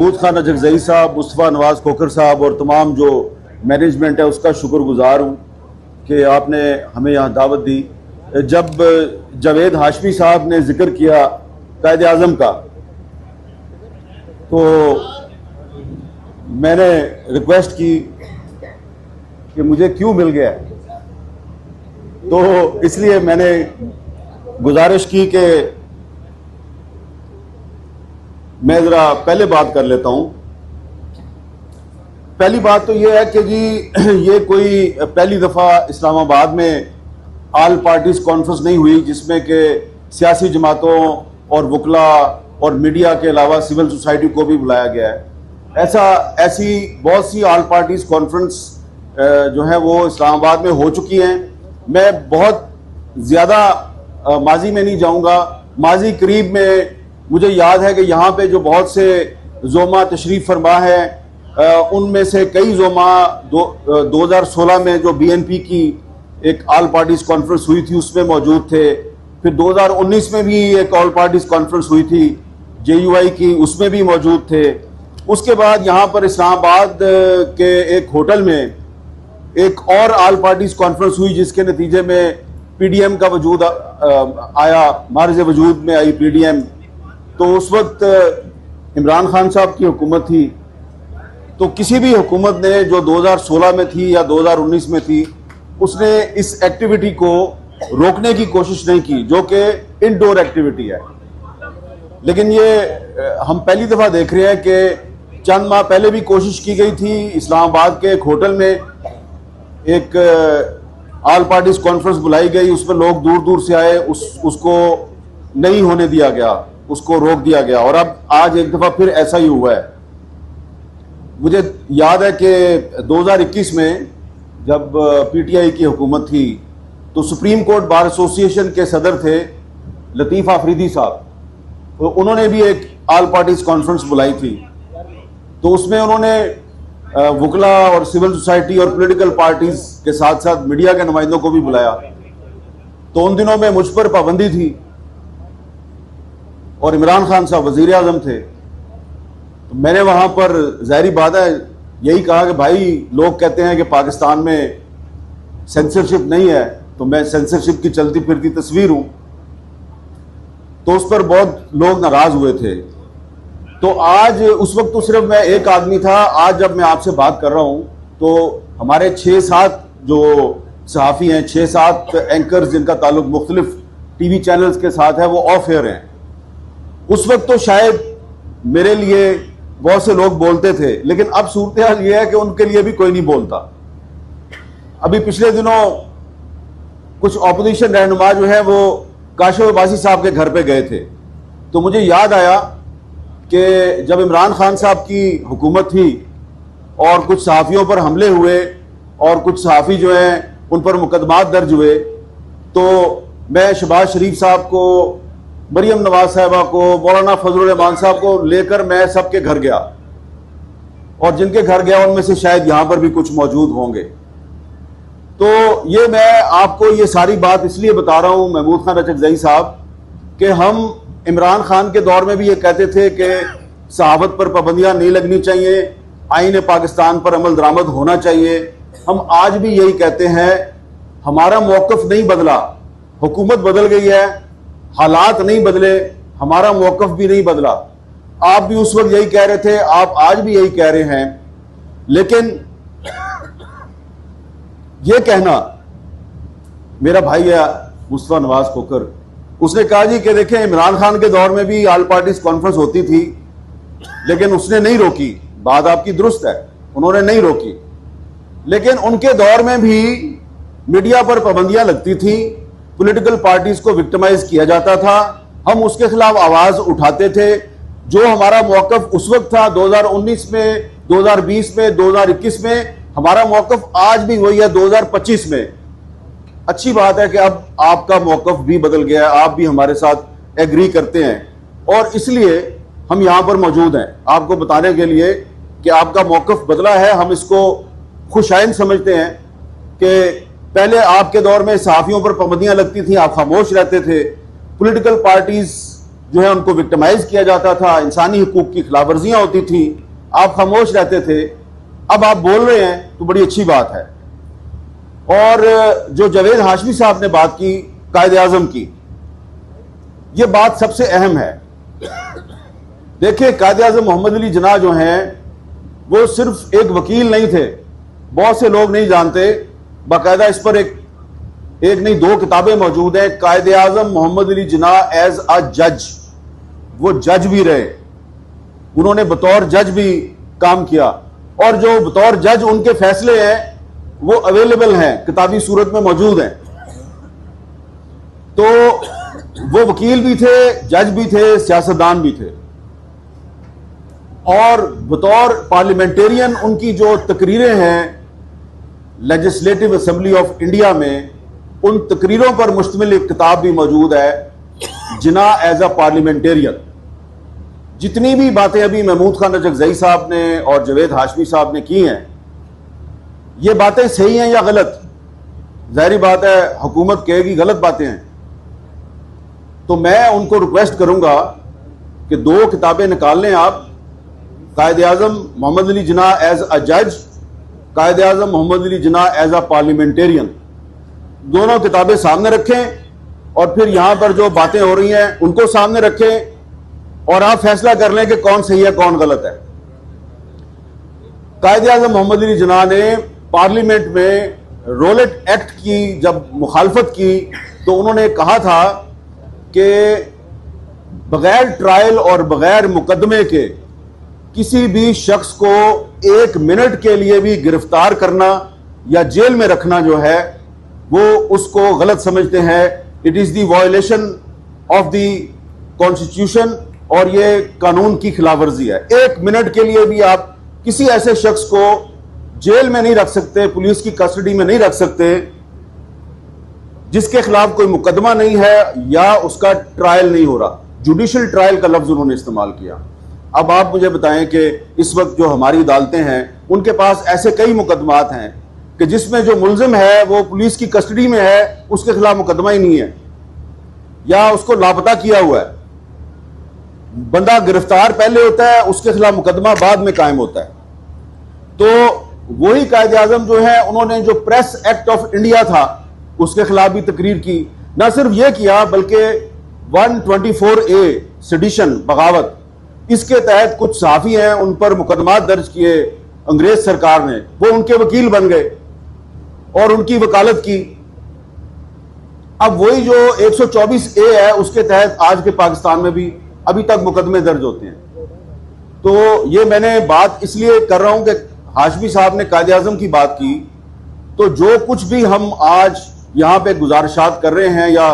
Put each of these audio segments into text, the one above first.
महमूद खान अजगज़ई साहब, मुस्तफ़ा नवाज़ खोखर साहब और तमाम जो मैनेजमेंट है उसका शुक्रगुजार हूँ कि आपने हमें यहाँ दावत दी। जब जावेद हाशमी साहब ने जिक्र किया कायद आज़म का, तो मैंने रिक्वेस्ट की कि मुझे क्यों मिल गया, तो इसलिए मैंने गुजारिश की कि मैं ज़रा पहले बात कर लेता हूँ। पहली बात तो ये है कि जी ये कोई पहली दफ़ा इस्लामाबाद में आल पार्टीज कॉन्फ्रेंस नहीं हुई जिसमें कि सियासी जमातों और वकला और मीडिया के अलावा सिविल सोसाइटी को भी बुलाया गया है। ऐसी बहुत सी आल पार्टीज कॉन्फ्रेंस जो है वो इस्लामाबाद में हो चुकी हैं। मैं बहुत ज़्यादा माजी में नहीं जाऊँगा। माजी करीब में मुझे याद है कि यहाँ पे जो बहुत से जोमा तशरीफ़ फरमा है, उनमें से कई जोमा 2016 में जो BNP की एक आल पार्टीज कॉन्फ्रेंस हुई थी उसमें मौजूद थे। फिर 2019 में भी एक ऑल पार्टीज कॉन्फ्रेंस हुई थी JUI की, उसमें भी मौजूद थे। उसके बाद यहाँ पर इस्लामाबाद के एक होटल में एक और आल पार्टीज कॉन्फ्रेंस हुई जिसके नतीजे में PDM का वजूद आया, मार्ज वजूद में आई PDM। तो उस वक्त इमरान खान साहब की हुकूमत थी। तो किसी भी हुकूमत ने जो 2016 में थी या 2019 में थी, उसने इस एक्टिविटी को रोकने की कोशिश नहीं की जो कि इनडोर एक्टिविटी है। लेकिन ये हम पहली दफ़ा देख रहे हैं कि चंद माह पहले भी कोशिश की गई थी। इस्लामाबाद के एक होटल में एक आल पार्टीज कॉन्फ्रेंस बुलाई गई, उसमें लोग दूर दूर से आए, उसको नहीं होने दिया गया, उसको रोक दिया गया। और अब आज एक दफ़ा फिर ऐसा ही हुआ है। मुझे याद है कि 2021 में जब PTI की हुकूमत थी तो सुप्रीम कोर्ट बार एसोसिएशन के सदर थे लतीफ़ आफरीदी साहब, तो उन्होंने भी एक आल पार्टीज कॉन्फ्रेंस बुलाई थी। तो उसमें उन्होंने वकला और सिविल सोसाइटी और पॉलिटिकल पार्टीज के साथ साथ मीडिया के नुमाइंदों को भी बुलाया। तो उन दिनों में मुझ पर पाबंदी थी और इमरान खान साहब वजीर आज़म थे। तो मैंने वहाँ पर ज़ाहिरी बात है यही कहा कि भाई लोग कहते हैं कि पाकिस्तान में सेंसरशिप नहीं है, तो मैं सेंसरशिप की चलती फिरती तस्वीर हूँ। तो उस पर बहुत लोग नाराज़ हुए थे। तो आज उस वक्त तो सिर्फ मैं एक आदमी था। आज जब मैं आपसे बात कर रहा हूँ तो हमारे 6-7 जो सहाफ़ी हैं, 6-7 एंकर्स जिनका ताल्लुक मुख्तलिफ TV चैनल्स के साथ है, वो ऑफ एयर हैं। उस वक्त तो शायद मेरे लिए बहुत से लोग बोलते थे, लेकिन अब सूरत हाल ये है कि उनके लिए भी कोई नहीं बोलता। अभी पिछले दिनों कुछ ऑपोजिशन रहनुमा जो है वो काशिफ अब्बासी साहब के घर पे गए थे। तो मुझे याद आया कि जब इमरान खान साहब की हुकूमत थी और कुछ सहाफ़ियों पर हमले हुए और कुछ सहाफ़ी जो हैं उन पर मुकदमात दर्ज हुए, तो मैं शहबाज शरीफ साहब को, मरियम नवाज साहिबा को, मौलाना फजलुर रहमान साहब को लेकर मैं सबके घर गया, और जिनके घर गया उनमें से शायद यहाँ पर भी कुछ मौजूद होंगे। तो ये मैं आपको ये सारी बात इसलिए बता रहा हूँ महमूद खान अजगज़ई साहब, कि हम इमरान खान के दौर में भी ये कहते थे कि सहावत पर पाबंदियाँ नहीं लगनी चाहिए, आईन पाकिस्तान पर अमल दरामद होना चाहिए। हम आज भी यही कहते हैं। हमारा मौक़िफ़ नहीं बदला, हुकूमत बदल गई है, हालात नहीं बदले, हमारा मौक़िफ़ भी नहीं बदला। आप भी उस वक्त यही कह रहे थे, आप आज भी यही कह रहे हैं। लेकिन ये कहना, मेरा भाई है मुस्तफ़ा नवाज़ खोखर, उसने कहा जी कि देखें इमरान खान के दौर में भी आल पार्टीज कॉन्फ्रेंस होती थी लेकिन उसने नहीं रोकी। बात आपकी दुरुस्त है, उन्होंने नहीं रोकी, लेकिन उनके दौर में भी मीडिया पर पाबंदियां लगती थी, पॉलिटिकल पार्टीज को विक्टिमाइज किया जाता था, हम उसके खिलाफ आवाज उठाते थे। जो हमारा मौक़िफ़ उस वक्त था 2019 में, 2020 में, 2021 में, हमारा मौक़िफ़ आज भी वही है 2025 में। अच्छी बात है कि अब आपका मौक़िफ़ भी बदल गया है, आप भी हमारे साथ एग्री करते हैं और इसलिए हम यहाँ पर मौजूद हैं आपको बताने के लिए कि आपका मौक़िफ़ बदला है। हम इसको खुशाइन समझते हैं कि पहले आपके दौर में सहाफ़ियों पर पाबंदियाँ लगती थी, आप खामोश रहते थे, पॉलिटिकल पार्टीज जो है उनको विक्टिमाइज किया जाता था, इंसानी हुकूक की खिलाफवर्जियां होती थी, आप खामोश रहते थे। अब आप बोल रहे हैं तो बड़ी अच्छी बात है। और जो जावेद हाशमी साहब ने बात की कायदे आजम की, यह बात सबसे अहम है। देखिए, कायदे आजम मोहम्मद अली जिन्ना जो हैं वो सिर्फ एक वकील नहीं थे, बहुत से लोग नहीं जानते, बाकायदा इस पर एक नहीं दो किताबें मौजूद हैं। कायदे आजम मोहम्मद अली जिन्ना एज अ जज, वो जज भी रहे, उन्होंने बतौर जज भी काम किया, और जो बतौर जज उनके फैसले हैं वो अवेलेबल हैं, किताबी सूरत में मौजूद हैं। तो वो वकील भी थे, जज भी थे, सियासतदान भी थे, और बतौर पार्लियामेंटेरियन उनकी जो तकरीरें हैं लेजिस्लेटिव असेंबली ऑफ इंडिया में, उन तकरीरों पर मुश्तमिल एक किताब भी मौजूद है, जिन्ना एज अ पार्लियामेंटेरियन। जितनी भी बातें अभी महमूद खान रजकजई साहब ने और जावेद हाशमी साहब ने की हैं, ये बातें सही हैं या गलत, जाहिर बात है हुकूमत कहेगी गलत बातें हैं। तो मैं उनको रिक्वेस्ट करूंगा कि दो किताबें निकाल लें आप, कायदे आजम मोहम्मद अली जिन्ना एज अ जज, कायदे आजम Mohammad Ali Jinnah as a parliamentarian, दोनों किताबें सामने रखें और फिर यहां पर जो बातें हो रही हैं उनको सामने रखें और आप फैसला कर लें कि कौन सही है कौन गलत है। कायदे आजम मोहम्मद अली जिन्ना ने पार्लियामेंट में रोलेट एक्ट की जब मुखालफत की तो उन्होंने कहा था कि बगैर ट्रायल और बगैर मुकदमे के किसी भी शख्स को 1 मिनट के लिए भी गिरफ्तार करना या जेल में रखना जो है वो उसको गलत समझते हैं। It is the violation of the constitution, और ये कानून की खिलाफवर्जी है। 1 मिनट के लिए भी आप किसी ऐसे शख्स को जेल में नहीं रख सकते, पुलिस की कस्टडी में नहीं रख सकते जिसके खिलाफ कोई मुकदमा नहीं है या उसका ट्रायल नहीं हो रहा। जुडिशियल ट्रायल का लफ्ज उन्होंने इस्तेमाल किया। अब आप मुझे बताएं कि इस वक्त जो हमारी अदालतें हैं उनके पास ऐसे कई मुकदमात हैं कि जिसमें जो मुलजिम है वो पुलिस की कस्टडी में है, उसके खिलाफ मुकदमा ही नहीं है या उसको लापता किया हुआ है। बंदा गिरफ्तार पहले होता है, उसके खिलाफ मुकदमा बाद में कायम होता है। तो वही कायदे आजम जो है उन्होंने जो प्रेस एक्ट ऑफ इंडिया था उसके खिलाफ भी तकरीर की। ना सिर्फ यह किया बल्कि 124A सेडिशन, बगावत, इसके तहत कुछ सहाफी हैं उन पर मुकदमात दर्ज किए अंग्रेज सरकार ने, वो उनके वकील बन गए और उनकी वकालत की। अब वही जो 124A है उसके तहत आज के पाकिस्तान में भी अभी तक मुकदमे दर्ज होते हैं। तो ये मैंने बात इसलिए कर रहा हूं कि हाशमी साहब ने कायदे आजम की बात की, तो जो कुछ भी हम आज यहां पे गुजारिशात कर रहे हैं या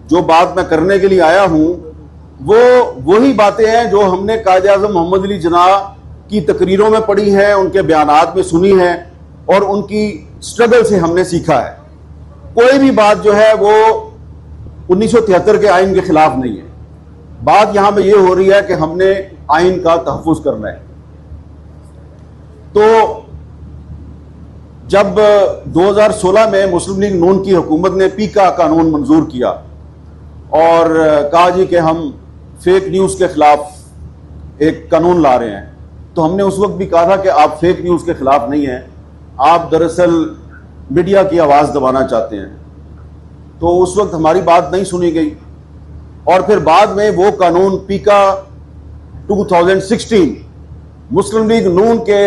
जो बात मैं करने के लिए आया हूं वो वही बातें हैं जो हमने कायदे आजम मोहम्मद अली जिन्ना की तकरीरों में पढ़ी हैं, उनके बयानात में सुनी है और उनकी स्ट्रगल से हमने सीखा है। कोई भी बात जो है वो 1973 के आइन के खिलाफ नहीं है। बात यहां पे ये हो रही है कि हमने आइन का तहफ़्फ़ुज़ करना है। तो जब 2016 में मुस्लिम लीग नून की हुकूमत ने पीका कानून मंजूर किया और कहा जी कि हम फेक न्यूज़ के खिलाफ एक कानून ला रहे हैं, तो हमने उस वक्त भी कहा था कि आप फेक न्यूज़ के खिलाफ नहीं हैं, आप दरअसल मीडिया की आवाज़ दबाना चाहते हैं। तो उस वक्त हमारी बात नहीं सुनी गई और फिर बाद में वो कानून पीका 2016 मुस्लिम लीग नून के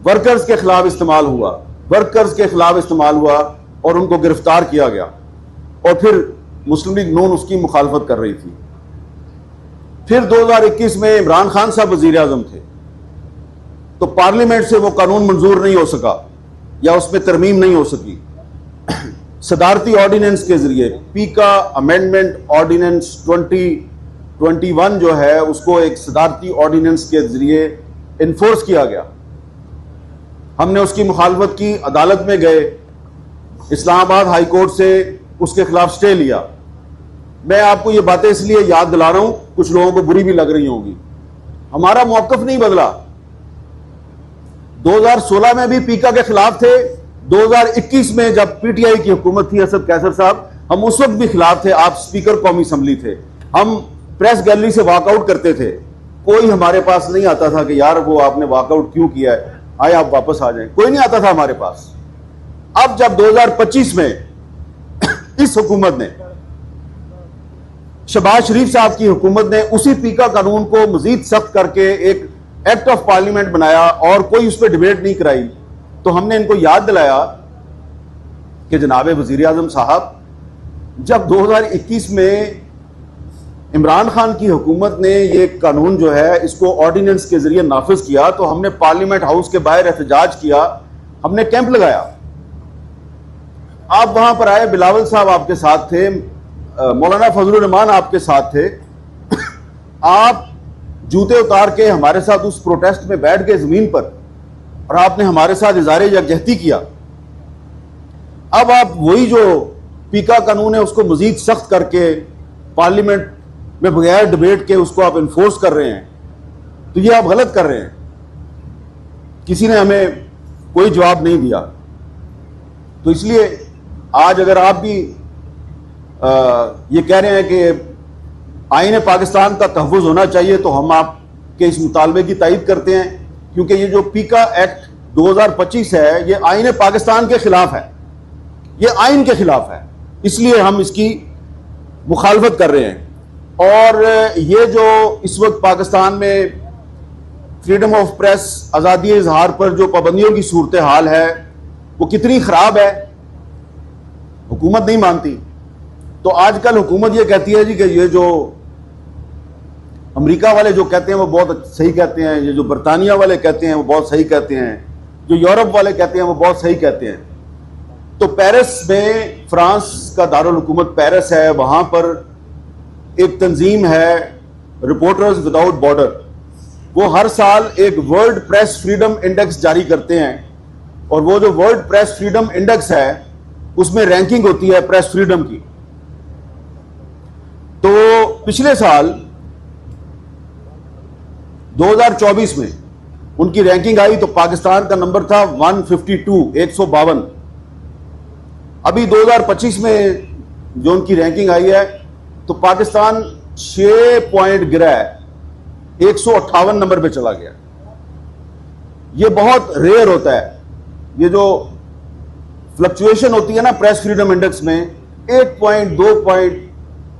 वर्कर्स के खिलाफ इस्तेमाल हुआ, वर्कर्स के खिलाफ इस्तेमाल हुआ और उनको गिरफ्तार किया गया और फिर मुस्लिम लीग नून उसकी मुखालफत कर रही थी। फिर 2021 में इमरान खान साहब वजीर आजम थे, तो पार्लियामेंट से वो कानून मंजूर नहीं हो सका या उसमें तरमीम नहीं हो सकी। सदारती ऑर्डिनेंस के जरिए पीका अमेंडमेंट ऑर्डिनेंस 2021 जो है उसको एक सदारती ऑर्डिनेंस के जरिए इन्फोर्स किया गया। हमने उसकी मुखालफत की, अदालत में गए, इस्लामाबाद हाई कोर्ट से उसके खिलाफ स्टे लिया। मैं आपको ये बातें इसलिए याद दिला रहा हूं, कुछ लोगों को बुरी भी लग रही होंगी, हमारा मौकफ नहीं बदला। 2016 में भी पीका के खिलाफ थे, 2021 में जब पीटीआई की हुकूमत थी असद कैसर साहब, हम उस वक्त भी खिलाफ थे। आप स्पीकर कौमी असम्बली थे, हम प्रेस गैलरी से वॉकआउट करते थे, कोई हमारे पास नहीं आता था कि यार वो आपने वॉकआउट क्यों किया है, आए आप वापस आ जाएं, कोई नहीं आता था हमारे पास। अब जब 2025 में इस हुकूमत ने, शहबाज शरीफ साहब की हुकूमत ने उसी पीका कानून को मजीद सख्त करके एक एक्ट ऑफ पार्लियामेंट बनाया और कोई उस पर डिबेट नहीं कराई, तो हमने इनको याद दिलाया कि जनाब वजीर आजम साहब, जब 2021 में इमरान खान की हुकूमत ने ये कानून जो है इसको ऑर्डिनेंस के जरिए नाफिज किया, तो हमने पार्लियामेंट हाउस के बाहर एहतजाज किया, हमने कैंप लगाया। आप वहां पर आए, बिलावल साहब आपके साथ थे, मौलाना फजलुर रहमान आपके साथ थे, आप जूते उतार के हमारे साथ उस प्रोटेस्ट में बैठ गए जमीन पर और आपने हमारे साथ इज़हार यकजहती किया। अब आप वही जो पीका कानून है उसको मजीद सख्त करके पार्लियामेंट में बगैर डिबेट के उसको आप इन्फोर्स कर रहे हैं, तो ये आप गलत कर रहे हैं। किसी ने हमें कोई जवाब नहीं दिया, तो इसलिए आज अगर आप भी ये कह रहे हैं कि आईन पाकिस्तान का तहफ़्फ़ुज़ होना चाहिए, तो हम आपके इस मुतालबे की तायीद करते हैं, क्योंकि ये जो पीका एक्ट 2025 है ये आईन पाकिस्तान के खिलाफ है, ये आईन के खिलाफ है, इसलिए हम इसकी मुखालफत कर रहे हैं। और ये जो इस वक्त पाकिस्तान में फ्रीडम ऑफ प्रेस, आज़ादी इजहार पर जो पाबंदियों की सूरत हाल है वो कितनी ख़राब है, हुकूमत नहीं मानती। तो आजकल हुकूमत ये कहती है जी कि ये जो अमेरिका वाले जो कहते हैं वो बहुत सही कहते हैं, ये जो बरतानिया वाले कहते हैं वो बहुत सही कहते हैं, जो यूरोप वाले कहते हैं वो बहुत सही कहते हैं। तो पेरिस में, फ्रांस का दारुल हुकूमत पेरिस है, वहाँ पर एक तंजीम है रिपोर्टर्स विदाउट बॉर्डर, वो हर साल एक वर्ल्ड प्रेस फ्रीडम इंडेक्स जारी करते हैं, और वो जो वर्ल्ड प्रेस फ्रीडम इंडेक्स है उसमें रैंकिंग होती है प्रेस फ्रीडम की। तो पिछले साल 2024 में उनकी रैंकिंग आई तो पाकिस्तान का नंबर था 152, 152। अभी 2025 में जो उनकी रैंकिंग आई है तो पाकिस्तान 6 पॉइंट गिरा है, 158 नंबर पे चला गया। ये बहुत रेयर होता है, ये जो फ्लक्चुएशन होती है ना प्रेस फ्रीडम इंडेक्स में, 1 पॉइंट 2 पॉइंट,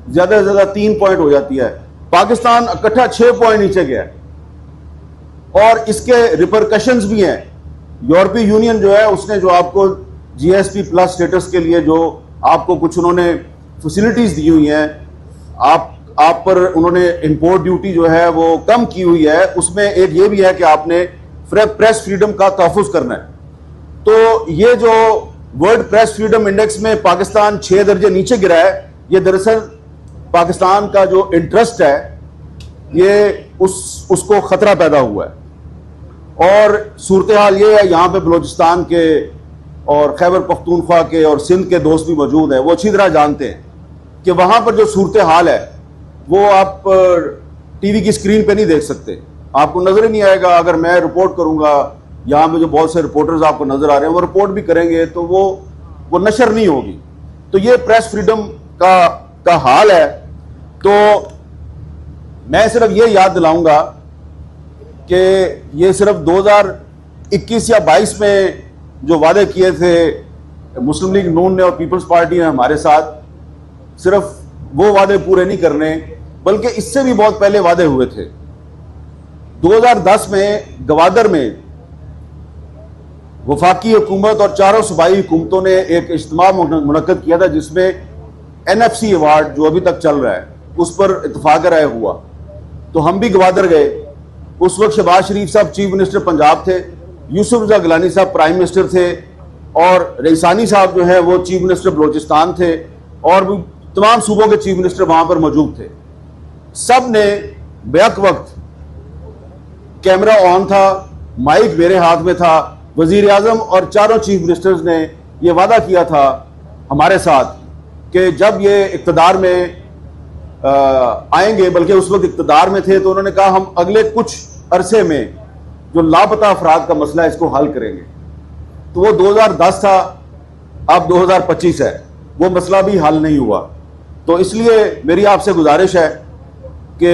ज्यादा से ज्यादा 3 पॉइंट हो जाती है। पाकिस्तान इकट्ठा 6 पॉइंट नीचे गया है, और इसके रिपरकशंस भी हैं। यूरोपीय यूनियन जो है उसने जो आपको जीएसपी प्लस स्टेटस के लिए जो आपको कुछ उन्होंने फैसिलिटीज दी हुई हैं, आप पर उन्होंने इंपोर्ट ड्यूटी जो है वो कम की हुई है, उसमें एक ये भी है कि आपने प्रेस फ्रीडम का तहफ़्फ़ुज़ करना है। तो ये जो वर्ल्ड प्रेस फ्रीडम इंडेक्स में पाकिस्तान 6 दर्जे नीचे गिरा है, ये दरअसल पाकिस्तान का जो इंटरेस्ट है ये उसको खतरा पैदा हुआ है। और सूरत हाल ये है, यहाँ पे बलूचिस्तान के और खैबर पख्तूनख्वा के और सिंध के दोस्त भी मौजूद हैं, वो अच्छी तरह जानते हैं कि वहाँ पर जो सूरत हाल है वो आप टीवी की स्क्रीन पे नहीं देख सकते, आपको नजर ही नहीं आएगा। अगर मैं रिपोर्ट करूँगा, यहाँ पे जो बहुत से रिपोर्टर्स आपको नजर आ रहे हैं वो रिपोर्ट भी करेंगे तो वो नशर नहीं होगी। तो ये प्रेस फ्रीडम का हाल है। तो मैं सिर्फ ये याद दिलाऊंगा कि ये सिर्फ 2021 या 22 में जो वादे किए थे मुस्लिम लीग नून ने और पीपल्स पार्टी ने हमारे साथ, सिर्फ वो वादे पूरे नहीं करने, बल्कि इससे भी बहुत पहले वादे हुए थे। 2010 में गवादर में वफाकी हुकूमत और चारों सूबाई हुकूमतों ने एक इज्तिमा मुनक्कद किया था जिसमें NFC अवार्ड जो अभी तक चल रहा है उस पर इत्तफाक राय हुआ। तो हम भी गवादर गए। उस वक्त शहबाज शरीफ साहब चीफ मिनिस्टर पंजाब थे, यूसुफ रज़ा गिलानी साहब प्राइम मिनिस्टर थे, और रईसानी साहब जो है वो चीफ मिनिस्टर बलूचिस्तान थे, और भी तमाम सूबों के चीफ मिनिस्टर वहां पर मौजूद थे। सब ने बैक वक्त कैमरा ऑन था, माइक मेरे हाथ में था, वजीर आजम और चारों चीफ मिनिस्टर्स ने यह वादा किया था हमारे साथ कि जब ये इक़्तिदार में आएंगे, बल्कि उस वक्त इक़्तिदार में थे, तो उन्होंने कहा हम अगले कुछ अरसे में जो लापता अफराद का मसला है इसको हल करेंगे। तो वो 2010 था, अब 2025 है, वो मसला भी हल नहीं हुआ। तो इसलिए मेरी आपसे गुजारिश है कि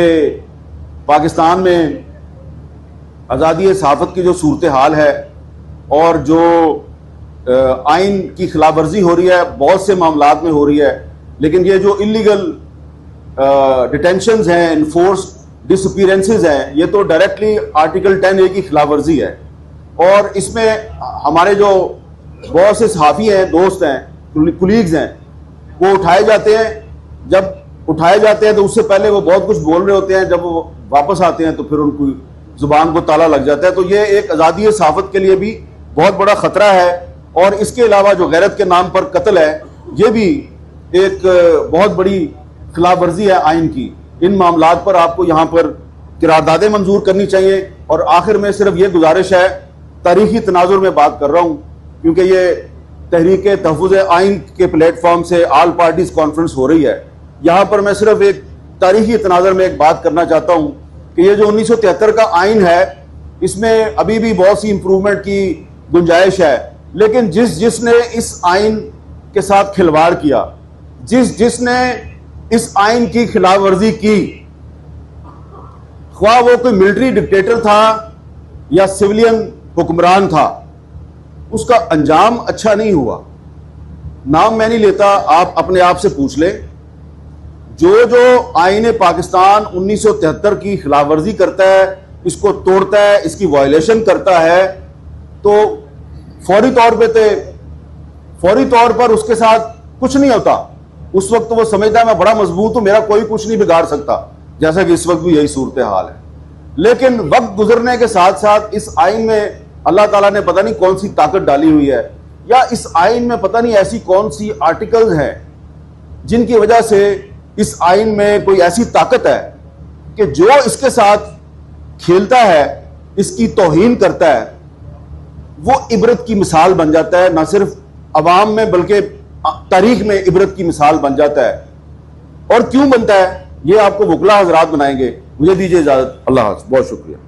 पाकिस्तान में आज़ादी सहाफ़त की जो सूरत हाल है और जो आइन की खिलाफ वर्जी हो रही है, बहुत से मामलात में हो रही है, लेकिन ये जो इलीगल डिटेंशंस हैं, इन्फोर्स डिसअपीयरेंसेस हैं, ये तो डायरेक्टली आर्टिकल 10A की खिलाफ वर्जी है। और इसमें हमारे जो बहुत से सहाफ़ी हैं, दोस्त हैं, कुलीग्स हैं, वो उठाए जाते हैं। जब उठाए जाते हैं तो उससे पहले वो बहुत कुछ बोल रहे होते हैं, जब वो वापस आते हैं तो फिर उनकी जुबान को ताला लग जाता है। तो ये एक आज़ादी सहाफ़त के लिए भी बहुत बड़ा ख़तरा है। और इसके अलावा जो गैरत के नाम पर कत्ल है, ये भी एक बहुत बड़ी खिलाफ वर्जी है आइन की। इन मामलात पर आपको यहाँ पर करारदादें मंजूर करनी चाहिए। और आखिर में सिर्फ ये गुजारिश है, तारीखी तनाजुर में बात कर रहा हूँ क्योंकि ये तहरीक तहफ़्फ़ुज़ आइन के प्लेटफॉर्म से ऑल पार्टीज कॉन्फ्रेंस हो रही है। यहाँ पर मैं सिर्फ एक तारीखी तनाजुर में एक बात करना चाहता हूँ कि ये जो 1973 का आइन है, इसमें अभी भी बहुत सी इंप्रूवमेंट की गुंजाइश है। लेकिन जिसने इस आइन के साथ खिलवाड़ किया, जिसने इस आइन की खिलाफ वर्जी की, ख्वाह वो कोई मिलिट्री डिक्टेटर था या सिविलियन हुक्मरान था, उसका अंजाम अच्छा नहीं हुआ। नाम मैं नहीं लेता, आप अपने आप से पूछ ले। जो आईन पाकिस्तान 1973 की खिलाफ वर्जी करता है, इसको तोड़ता है, इसकी वायलेशन करता है, तो फौरी तौर पर उसके साथ कुछ नहीं होता। उस वक्त वो समझता है मैं बड़ा मजबूत हूं, मेरा कोई कुछ नहीं बिगाड़ सकता, जैसा कि इस वक्त भी यही सूरत हाल है। लेकिन वक्त गुजरने के साथ साथ इस आइन में अल्लाह ताला ने पता नहीं कौन सी ताकत डाली हुई है, या इस आइन में पता नहीं ऐसी कौन सी आर्टिकल्स हैं जिनकी वजह से इस आइन में कोई ऐसी ताकत है कि जो इसके साथ खेलता है, इसकी तौहीन करता है, वो इबरत की मिसाल बन जाता है। ना सिर्फ अवाम में बल्कि तारीख में इबरत की मिसाल बन जाता है। और क्यों बनता है ये आपको वकला हजरात बनाएंगे। मुझे दीजिए इजाजत। अल्लाह हाफ़िज़, बहुत शुक्रिया।